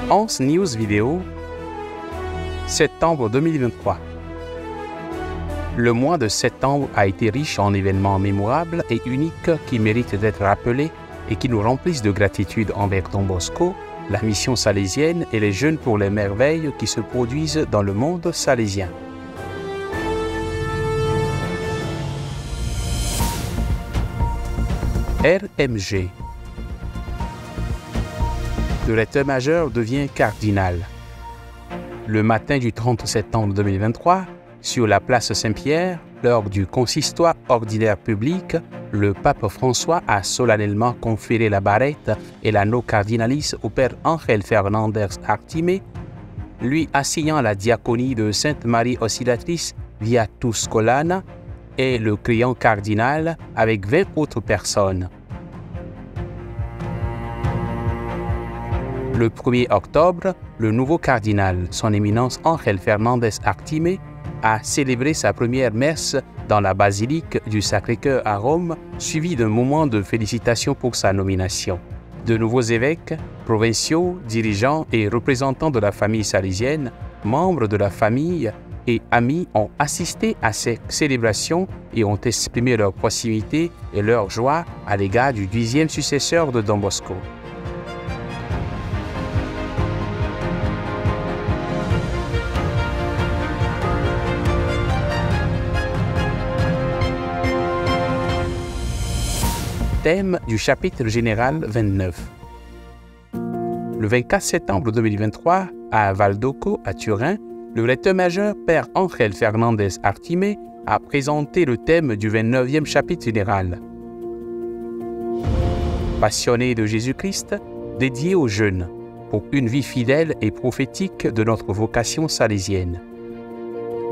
11 News Vidéo, septembre 2023. Le mois de septembre a été riche en événements mémorables et uniques qui méritent d'être rappelés et qui nous remplissent de gratitude envers Don Bosco, la mission salésienne et les jeunes pour les merveilles qui se produisent dans le monde salésien. RMG. Le recteur-majeur devient cardinal. Le matin du 30 septembre 2023, sur la place Saint-Pierre, lors du consistoire ordinaire public, le pape François a solennellement conféré la barrette et l'anneau cardinalice au père Ángel Fernández Artime, lui assignant la diaconie de Sainte Marie Auxiliatrice via Tuscolana et le criant cardinal avec 20 autres personnes. Le 1er octobre, le nouveau cardinal, son éminence Ángel Fernández Artime, a célébré sa première messe dans la basilique du Sacré-Cœur à Rome, suivi d'un moment de félicitations pour sa nomination. De nouveaux évêques, provinciaux, dirigeants et représentants de la famille salésienne, membres de la famille et amis ont assisté à ces célébrations et ont exprimé leur proximité et leur joie à l'égard du 10e successeur de Don Bosco. Thème du chapitre général 29. Le 24 septembre 2023, à Valdocco, à Turin, le recteur-majeur Père Ángel Fernández Artime a présenté le thème du 29e chapitre général. Passionné de Jésus-Christ, dédié aux jeunes, pour une vie fidèle et prophétique de notre vocation salésienne.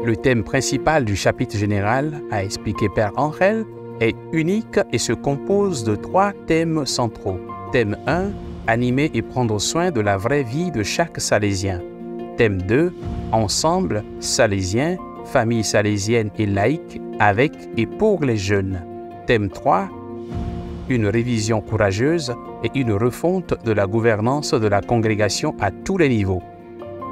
Le thème principal du chapitre général, a expliqué Père Ángel, est unique et se compose de 3 thèmes centraux. Thème 1, animer et prendre soin de la vraie vie de chaque salésien. Thème 2, ensemble, salésiens, famille salésienne et laïque, avec et pour les jeunes. Thème 3, une révision courageuse et une refonte de la gouvernance de la congrégation à tous les niveaux.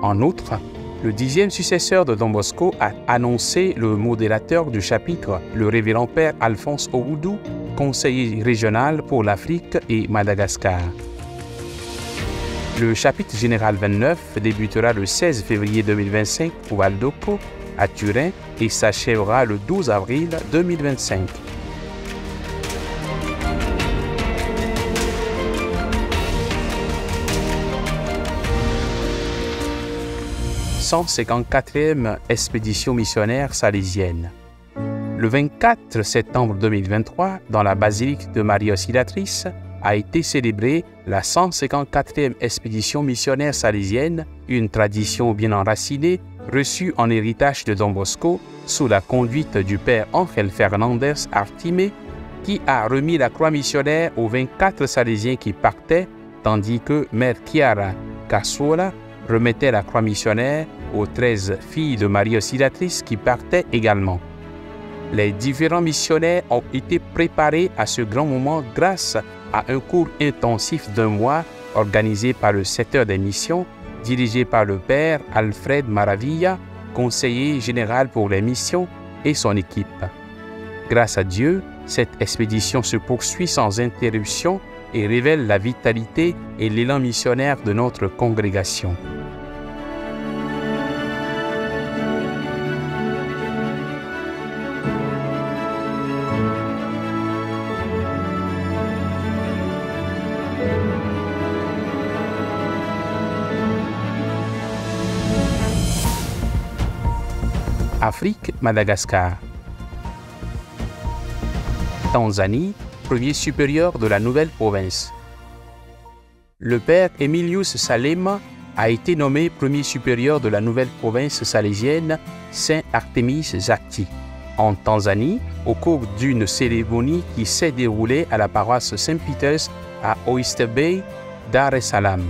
En outre, le 10e successeur de Don Bosco a annoncé le modérateur du chapitre, le révérend Père Alphonse Owoudou, conseiller régional pour l'Afrique et Madagascar. Le chapitre général 29 débutera le 16 février 2025 au Valdocco, à Turin, et s'achèvera le 12 avril 2025. « 154e expédition missionnaire salésienne. Le 24 septembre 2023, dans la basilique de Marie Auxiliatrice, a été célébrée la 154e expédition missionnaire salésienne, une tradition bien enracinée, reçue en héritage de Don Bosco, sous la conduite du père Ángel Fernández Artime, qui a remis la croix missionnaire aux 24 salésiens qui partaient, tandis que Mère Chiara Cassola remettait la croix missionnaire aux 13 filles de Marie Auxiliatrice qui partaient également. Les différents missionnaires ont été préparés à ce grand moment grâce à un cours intensif d'1 mois organisé par le secteur des missions, dirigé par le père Alfred Maravilla, conseiller général pour les missions, et son équipe. Grâce à Dieu, cette expédition se poursuit sans interruption et révèle la vitalité et l'élan missionnaire de notre congrégation. Afrique, Madagascar. Tanzanie, premier supérieur de la nouvelle province. Le père Emilius Salema a été nommé premier supérieur de la nouvelle province salésienne Saint-Artémis Zakti, en Tanzanie, au cours d'une cérémonie qui s'est déroulée à la paroisse Saint-Peter's à Oyster Bay, Dar es Salaam.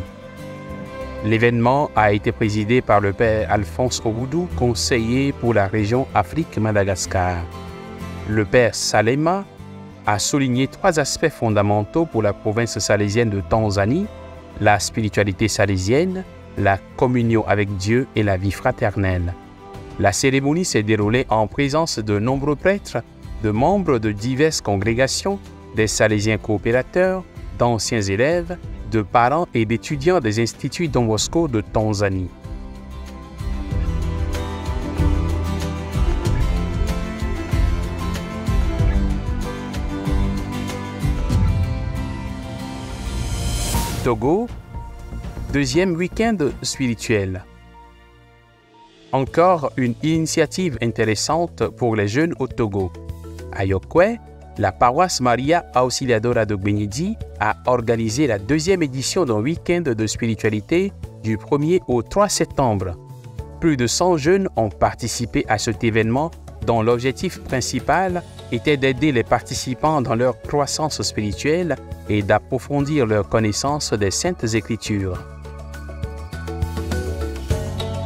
L'événement a été présidé par le père Alphonse Owoudou, conseiller pour la région Afrique-Madagascar. Le père Salema a souligné 3 aspects fondamentaux pour la province salésienne de Tanzanie: la spiritualité salésienne, la communion avec Dieu et la vie fraternelle. La cérémonie s'est déroulée en présence de nombreux prêtres, de membres de diverses congrégations, des Salésiens coopérateurs, d'anciens élèves, de parents et d'étudiants des instituts Don Bosco de Tanzanie. Togo, deuxième week-end spirituel. Encore une initiative intéressante pour les jeunes au Togo. À Yokwe, la paroisse Maria Auxiliadora de Gbenyidi a organisé la deuxième édition d'un week-end de spiritualité du 1er au 3 septembre. Plus de 100 jeunes ont participé à cet événement dont l'objectif principal était d'aider les participants dans leur croissance spirituelle et d'approfondir leur connaissance des Saintes Écritures.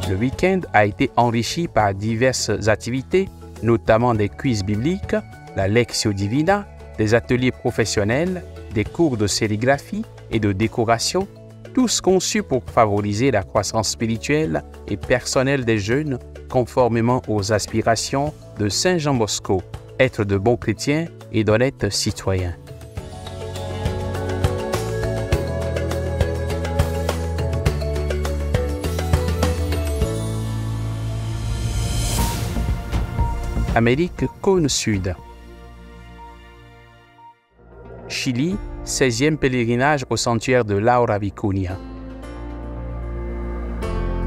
Le week-end a été enrichi par diverses activités, notamment des quiz bibliques, la Lectio Divina, des ateliers professionnels, des cours de sérigraphie et de décoration, tous conçus pour favoriser la croissance spirituelle et personnelle des jeunes conformément aux aspirations de Saint Jean Bosco, être de bons chrétiens et d'honnêtes citoyens. Amérique cône sud. Chili, 16e pèlerinage au sanctuaire de Laura Vicuña.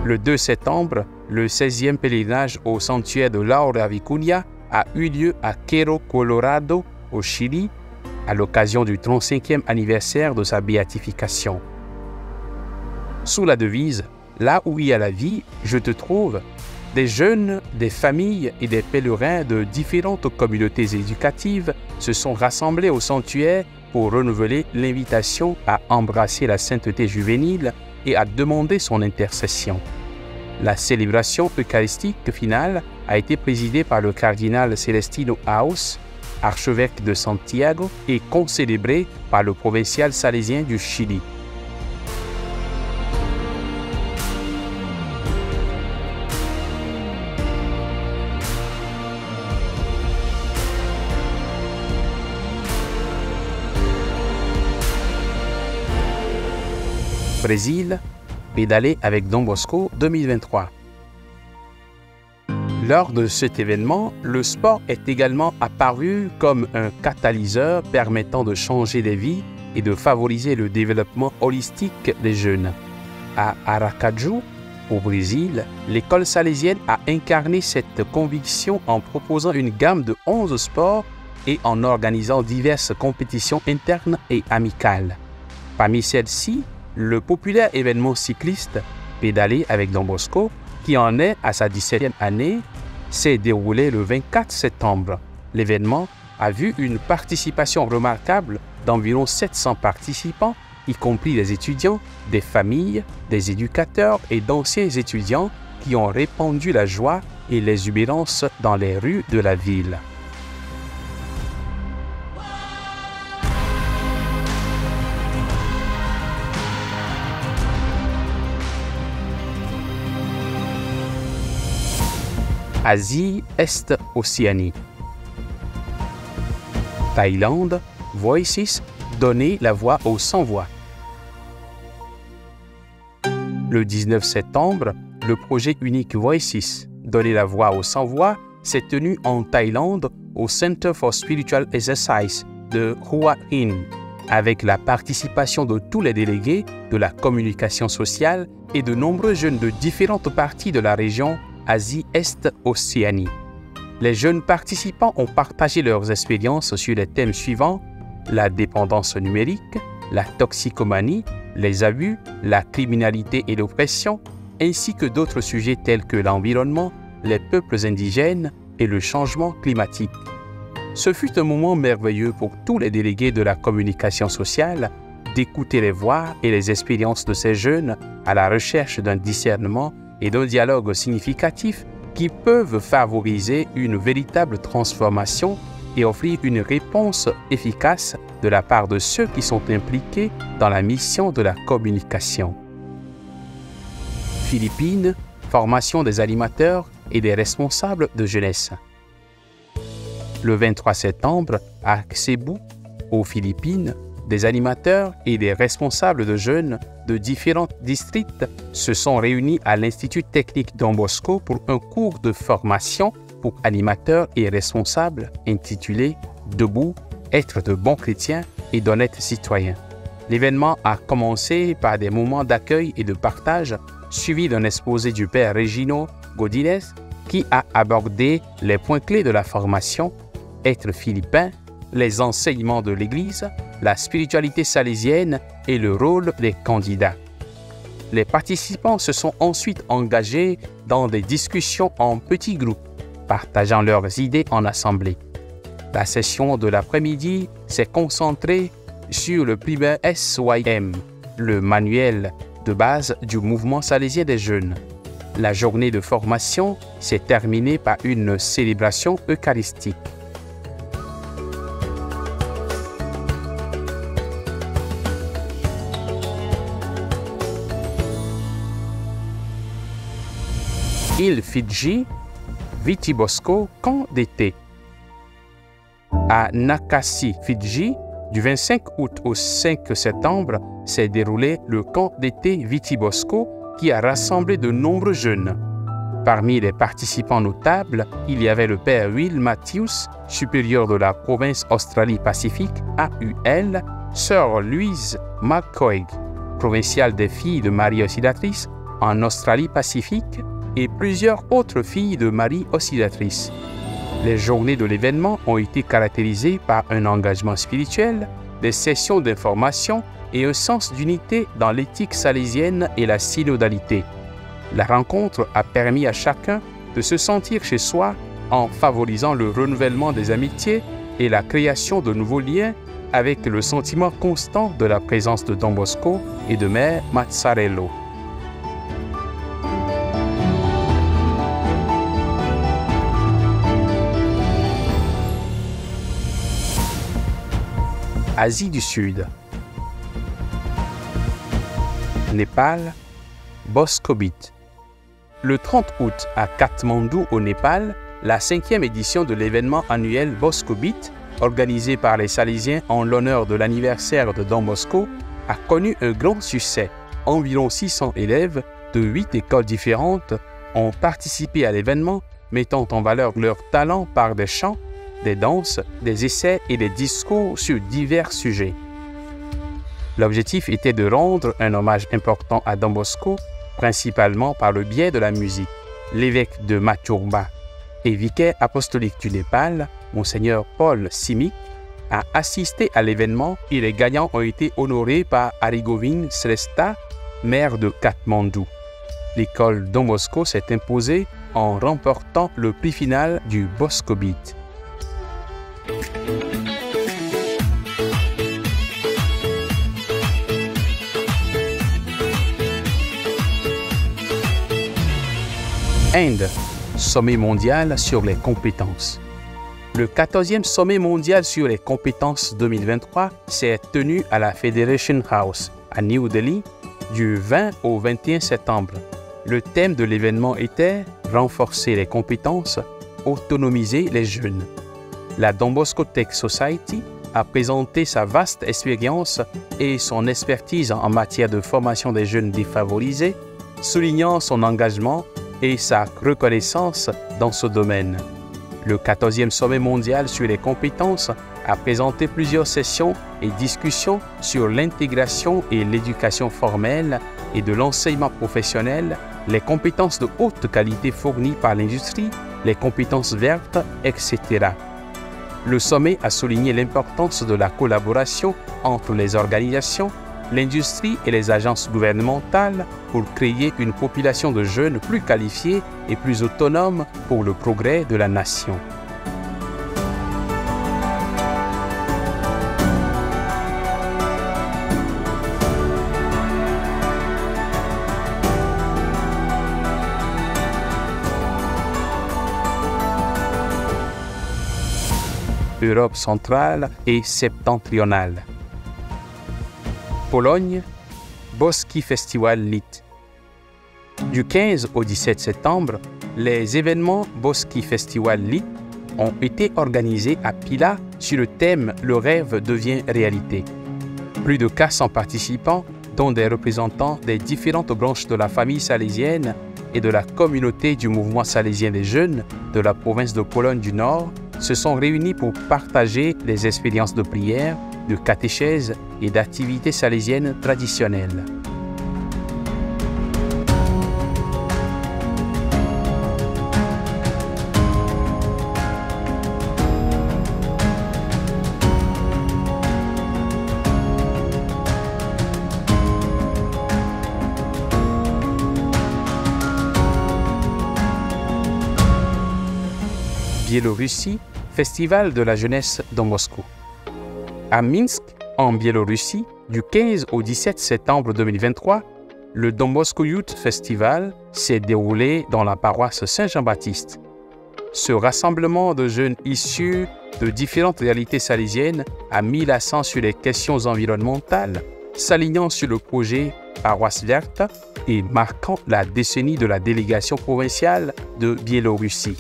Le 2 septembre, le 16e pèlerinage au sanctuaire de Laura Vicuña a eu lieu à Quero, Colorado, au Chili, à l'occasion du 35e anniversaire de sa béatification. Sous la devise « Là où il y a la vie, je te trouve », des jeunes, des familles et des pèlerins de différentes communautés éducatives se sont rassemblés au sanctuaire pour renouveler l'invitation à embrasser la sainteté juvénile et à demander son intercession. La célébration eucharistique finale a été présidée par le cardinal Celestino House, archevêque de Santiago, et concélébrée par le provincial salésien du Chili. Brésil, pédaler avec Don Bosco 2023. Lors de cet événement, le sport est également apparu comme un catalyseur permettant de changer des vies et de favoriser le développement holistique des jeunes. À Aracaju, au Brésil, l'école salésienne a incarné cette conviction en proposant une gamme de 11 sports et en organisant diverses compétitions internes et amicales. Parmi celles-ci, le populaire événement cycliste Pédaler avec Don Bosco, qui en est à sa 17e année, s'est déroulé le 24 septembre. L'événement a vu une participation remarquable d'environ 700 participants, y compris des étudiants, des familles, des éducateurs et d'anciens étudiants qui ont répandu la joie et l'exubérance dans les rues de la ville. Asie Est-Océanie. Thaïlande, Voices, donner la voix aux sans-voix. Le 19 septembre, le projet unique Voices, donner la voix aux sans-voix, s'est tenu en Thaïlande au Center for Spiritual Exercise de Hua Hin, avec la participation de tous les délégués de la communication sociale et de nombreux jeunes de différentes parties de la région Asie Est-Océanie. Les jeunes participants ont partagé leurs expériences sur les thèmes suivants: la dépendance numérique, la toxicomanie, les abus, la criminalité et l'oppression, ainsi que d'autres sujets tels que l'environnement, les peuples indigènes et le changement climatique. Ce fut un moment merveilleux pour tous les délégués de la communication sociale d'écouter les voix et les expériences de ces jeunes à la recherche d'un discernement et d'un dialogue significatif qui peuvent favoriser une véritable transformation et offrir une réponse efficace de la part de ceux qui sont impliqués dans la mission de la communication. Philippines, formation des animateurs et des responsables de jeunesse. Le 23 septembre, à Cebu, aux Philippines, des animateurs et des responsables de jeunes de différents districts se sont réunis à l'Institut technique Don Bosco pour un cours de formation pour animateurs et responsables intitulé « Debout, être de bons chrétiens et d'honnêtes citoyens ». L'événement a commencé par des moments d'accueil et de partage, suivi d'un exposé du père Regino Godinez qui a abordé les points clés de la formation, être philippin, les enseignements de l'Église, la spiritualité salésienne et le rôle des candidats. Les participants se sont ensuite engagés dans des discussions en petits groupes, partageant leurs idées en assemblée. La session de l'après-midi s'est concentrée sur le primaire SYM, le manuel de base du mouvement salésien des jeunes. La journée de formation s'est terminée par une célébration eucharistique. Île Fidji, Viti Bosco, camp d'été. À Nakasi, Fidji, du 25 août au 5 septembre, s'est déroulé le camp d'été Viti Bosco qui a rassemblé de nombreux jeunes. Parmi les participants notables, il y avait le père Will Matthews, supérieur de la province Australie-Pacifique, AUL, sœur Louise McCoig, provinciale des filles de Marie Auxiliatrice en Australie-Pacifique, et plusieurs autres filles de Marie Auxiliatrice. Les journées de l'événement ont été caractérisées par un engagement spirituel, des sessions d'information et un sens d'unité dans l'éthique salésienne et la synodalité. La rencontre a permis à chacun de se sentir chez soi en favorisant le renouvellement des amitiés et la création de nouveaux liens avec le sentiment constant de la présence de Don Bosco et de Mère Mazzarello. Asie du Sud. Népal, Boscobit. Le 30 août à Katmandou au Népal, la 5e édition de l'événement annuel Boscobit, organisé par les Salésiens en l'honneur de l'anniversaire de Don Bosco, a connu un grand succès. Environ 600 élèves de 8 écoles différentes ont participé à l'événement, mettant en valeur leur talent par des chants, des danses, des essais et des discours sur divers sujets. L'objectif était de rendre un hommage important à Don Bosco, principalement par le biais de la musique. L'évêque de Maturba et vicaire apostolique du Népal, Monseigneur Paul Simic, a assisté à l'événement et les gagnants ont été honorés par Harigovind Srestha, maire de Katmandou. L'école Don Bosco s'est imposée en remportant le prix final du Boscobit. Inde, sommet mondial sur les compétences. Le 14e sommet mondial sur les compétences 2023 s'est tenu à la Federation House à New Delhi du 20 au 21 septembre. Le thème de l'événement était « Renforcer les compétences, autonomiser les jeunes ». La Don Bosco Tech Society a présenté sa vaste expérience et son expertise en matière de formation des jeunes défavorisés, soulignant son engagement et sa reconnaissance dans ce domaine. Le 14e sommet mondial sur les compétences a présenté plusieurs sessions et discussions sur l'intégration et l'éducation formelle et de l'enseignement professionnel, les compétences de haute qualité fournies par l'industrie, les compétences vertes, etc. Le sommet a souligné l'importance de la collaboration entre les organisations, l'industrie et les agences gouvernementales pour créer une population de jeunes plus qualifiés et plus autonomes pour le progrès de la nation. Europe centrale et septentrionale. Pologne, Boski Festival Lit. Du 15 au 17 septembre, les événements Boski Festival Lit ont été organisés à Pila sur le thème « Le rêve devient réalité ». Plus de 400 participants, dont des représentants des différentes branches de la famille salésienne et de la communauté du mouvement salésien des jeunes de la province de Pologne du Nord, se sont réunis pour partager les expériences de prière, de catéchèse et d'activités salésiennes traditionnelles. Biélorussie, Festival de la jeunesse Don Bosco. À Minsk, en Biélorussie, du 15 au 17 septembre 2023, le Don Bosco Youth Festival s'est déroulé dans la paroisse Saint-Jean-Baptiste. Ce rassemblement de jeunes issus de différentes réalités salésiennes a mis l'accent sur les questions environnementales, s'alignant sur le projet Paroisse Verte et marquant la décennie de la délégation provinciale de Biélorussie.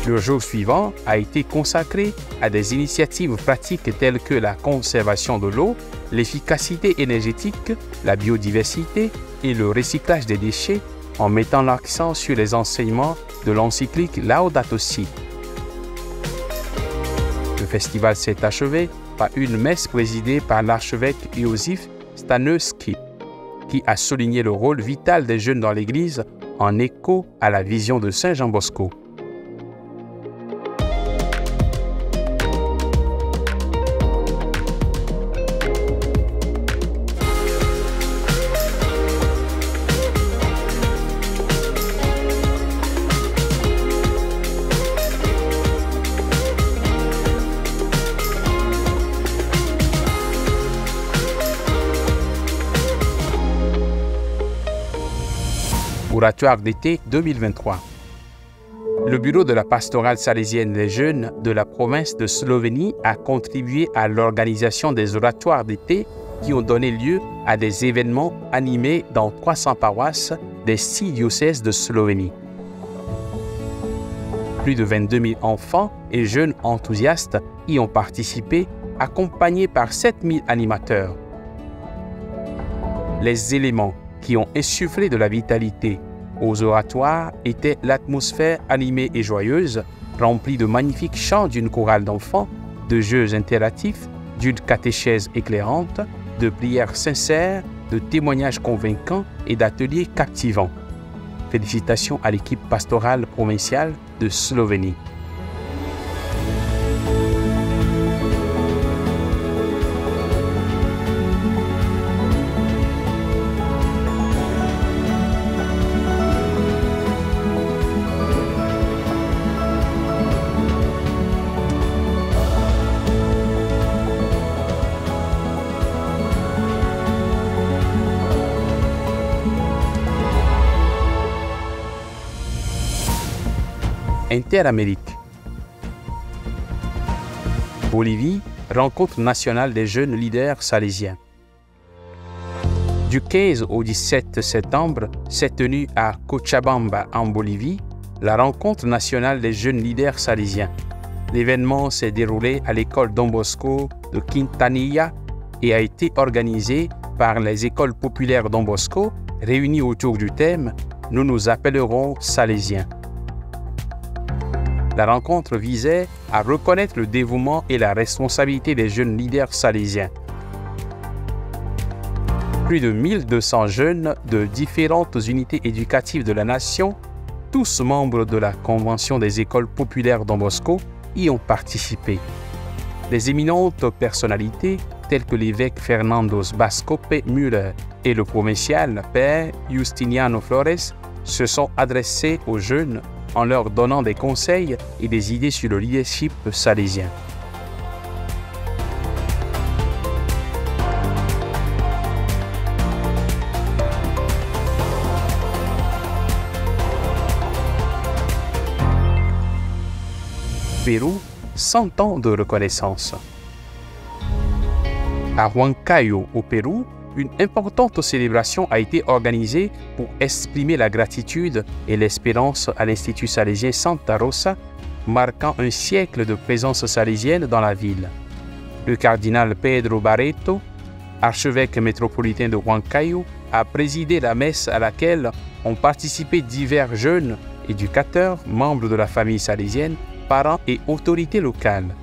Le jour suivant a été consacré à des initiatives pratiques telles que la conservation de l'eau, l'efficacité énergétique, la biodiversité et le recyclage des déchets en mettant l'accent sur les enseignements de l'encyclique Laudato Si. Le festival s'est achevé par une messe présidée par l'archevêque Józef Stanowski, qui a souligné le rôle vital des jeunes dans l'Église en écho à la vision de Saint Jean Bosco. Oratoire d'été 2023. Le bureau de la pastorale salésienne des jeunes de la province de Slovénie a contribué à l'organisation des oratoires d'été qui ont donné lieu à des événements animés dans 300 paroisses des 6 diocèses de Slovénie. Plus de 22 000 enfants et jeunes enthousiastes y ont participé, accompagnés par 7 000 animateurs. Les éléments qui ont insufflé de la vitalité aux oratoires étaient l'atmosphère animée et joyeuse, remplie de magnifiques chants d'une chorale d'enfants, de jeux interactifs, d'une catéchèse éclairante, de prières sincères, de témoignages convaincants et d'ateliers captivants. Félicitations à l'équipe pastorale provinciale de Slovénie. Interamérique. Bolivie, rencontre nationale des jeunes leaders salésiens. Du 15 au 17 septembre s'est tenue à Cochabamba, en Bolivie, la rencontre nationale des jeunes leaders salésiens. L'événement s'est déroulé à l'école Don Bosco de Quintanilla et a été organisé par les écoles populaires Don Bosco réunies autour du thème « Nous nous appellerons Salésiens ». La rencontre visait à reconnaître le dévouement et la responsabilité des jeunes leaders salésiens. Plus de 1200 jeunes de différentes unités éducatives de la nation, tous membres de la Convention des écoles populaires Don Bosco, y ont participé. Des éminentes personnalités telles que l'évêque Fernando Bascope Müller et le provincial Père Justiniano Flores se sont adressés aux jeunes en leur donnant des conseils et des idées sur le leadership salésien. Pérou, 100 ans de reconnaissance. À Huancayo, au Pérou, une importante célébration a été organisée pour exprimer la gratitude et l'espérance à l'Institut salésien Santa Rosa, marquant un siècle de présence salésienne dans la ville. Le cardinal Pedro Barreto, archevêque métropolitain de Huancayo, a présidé la messe à laquelle ont participé divers jeunes, éducateurs, membres de la famille salésienne, parents et autorités locales.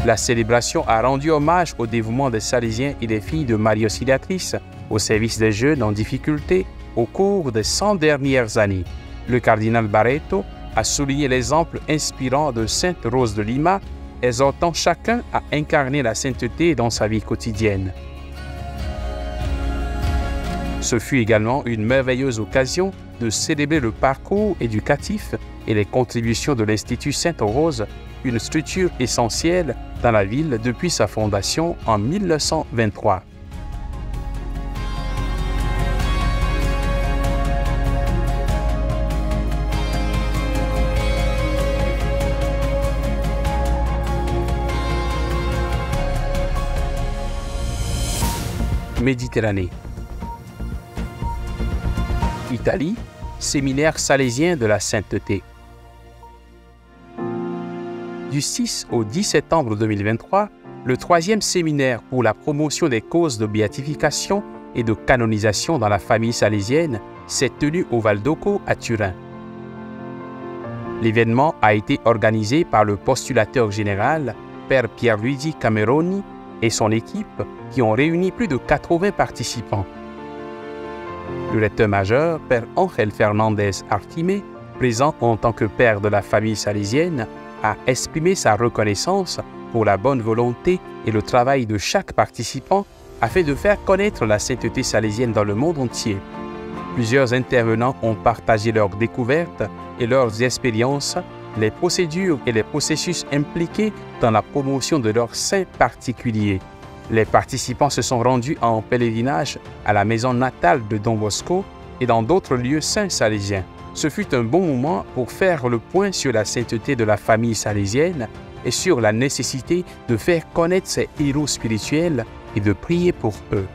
La célébration a rendu hommage au dévouement des Salésiens et des filles de Marie Auxiliatrice au service des jeunes en difficulté au cours des 100 dernières années. Le cardinal Barreto a souligné l'exemple inspirant de Sainte Rose de Lima, exhortant chacun à incarner la sainteté dans sa vie quotidienne. Ce fut également une merveilleuse occasion de célébrer le parcours éducatif et les contributions de l'Institut Sainte-Rose, une structure essentielle dans la ville depuis sa fondation en 1923. Méditerranée. Italie, séminaire salésien de la sainteté. Du 6 au 10 septembre 2023, le 3e séminaire pour la promotion des causes de béatification et de canonisation dans la famille salésienne s'est tenu au Val d'Occo à Turin. L'événement a été organisé par le postulateur général, Père Pierluigi Cameroni, et son équipe qui ont réuni plus de 80 participants. Le recteur majeur, Père Ángel Fernández Artimé, présent en tant que père de la famille salésienne, a exprimé sa reconnaissance pour la bonne volonté et le travail de chaque participant afin de faire connaître la sainteté salésienne dans le monde entier. Plusieurs intervenants ont partagé leurs découvertes et leurs expériences, les procédures et les processus impliqués dans la promotion de leurs saints particuliers. Les participants se sont rendus en pèlerinage à la maison natale de Don Bosco et dans d'autres lieux saints salésiens. Ce fut un bon moment pour faire le point sur la sainteté de la famille salésienne et sur la nécessité de faire connaître ces héros spirituels et de prier pour eux.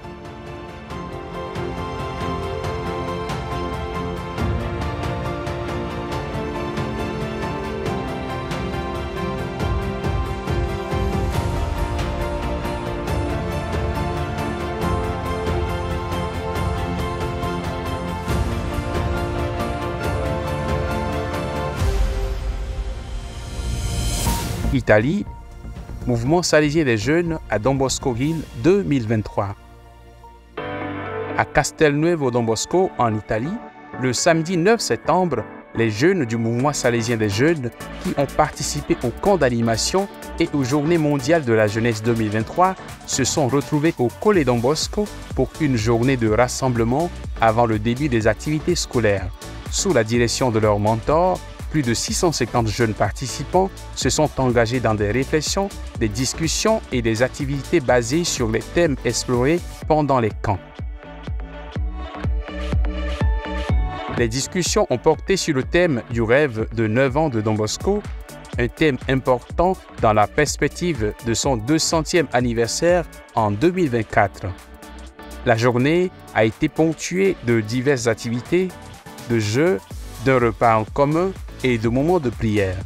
Italie, mouvement salésien des jeunes à Don Bosco Hill 2023. À Castelnuovo Don Bosco, en Italie, le samedi 9 septembre, les jeunes du mouvement salésien des jeunes qui ont participé au camp d'animation et aux Journées mondiales de la jeunesse 2023 se sont retrouvés au Colle Don Bosco pour une journée de rassemblement avant le début des activités scolaires. Sous la direction de leur mentor, plus de 650 jeunes participants se sont engagés dans des réflexions, des discussions et des activités basées sur les thèmes explorés pendant les camps. Les discussions ont porté sur le thème du rêve de 9 ans de Don Bosco, un thème important dans la perspective de son 200e anniversaire en 2024. La journée a été ponctuée de diverses activités, de jeux, d'un repas en commun et de moments de prière.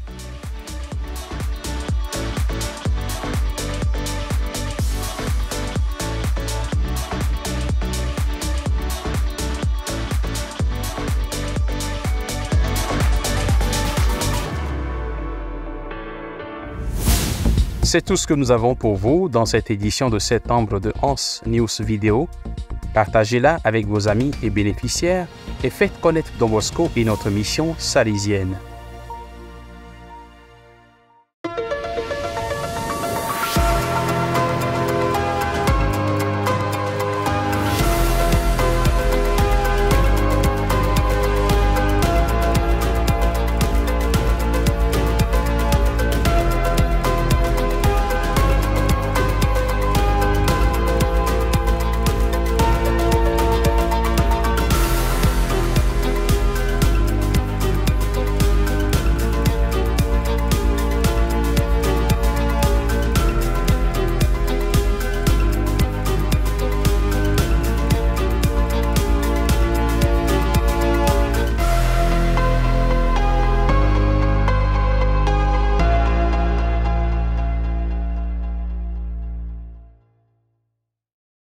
C'est tout ce que nous avons pour vous dans cette édition de septembre de Hans News Vidéo. Partagez-la avec vos amis et bénéficiaires et faites connaître Don Bosco et notre mission salésienne.